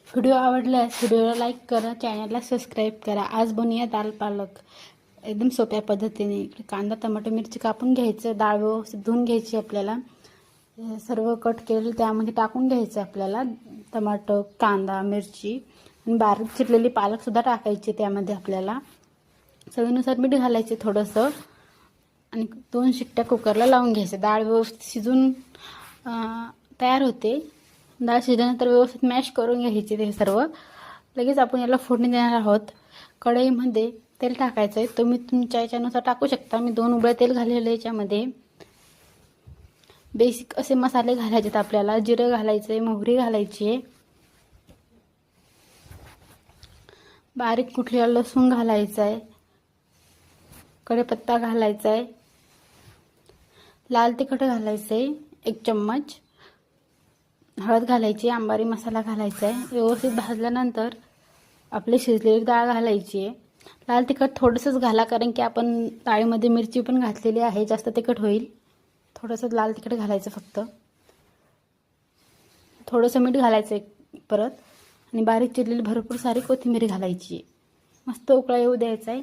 Video आवडल्यास व्हिडिओला like करा, चॅनलला सबस्क्राईब करा। आज बनवूया दाल पालक एकदम सोप्या पद्धतीने। कांदा टमाटर मिरची कापून घ्यायचं, डाळ व्यवस्थित धुवून घ्यायची आपल्याला, सर्व कट केलेलं त्यामध्ये टाकून घ्यायचं आपल्याला, टमाटर कांदा मिरची आणि बारीक चिरलेली पालकसुद्धा टाकायची त्यामध्ये आपल्याला। चवीनुसार मीठ घालायचे थोडंसं आणि 2 शिट्ट्या कुकरला लावून घ्यायचं। डाळ व्यवस्थित शिजून तयार होते। डाळ शिजल्यानंतर व्यवस्थित मॅश करून घ्यायचे ते सर्व। लगेच आपण याला फोडणी देणार आहोत। कढईमध्ये तेल टाकायचं आहे, तुम्ही तुमच्या याच्यानुसार टाकू शकता। मी 2 उबळे तेल घालेले याच्यामध्ये। बेसिक असे मसाले घालायचेत आपल्याला। जिरं घालायचे, मोहरी घालायची, बारीक कुटलेला लसूण घालायचा आहे, कढीपत्ता घालायचा आहे, लाल तिखट घालायचं आहे 1 चम्मच, हळद घालायची, अंबारी मसाला घालायचा आहे। व्यवस्थित भाजल्यानंतर आपली शिजलेली डाळ घालायची आहे। लाल तिखट थोडंसंच घाला, कारण की आपण डाळीमध्ये मिरची पण घातलेली आहे, जास्त तिखट होईल। थोडंसं लाल तिखट घालायचं फक्त, थोडंसं मीठ घालायचं परत, आणि बारीक चिरलेली भरपूर सारी कोथिंबीर घालायची। मस्त उकळा येऊ द्यायचा आहे।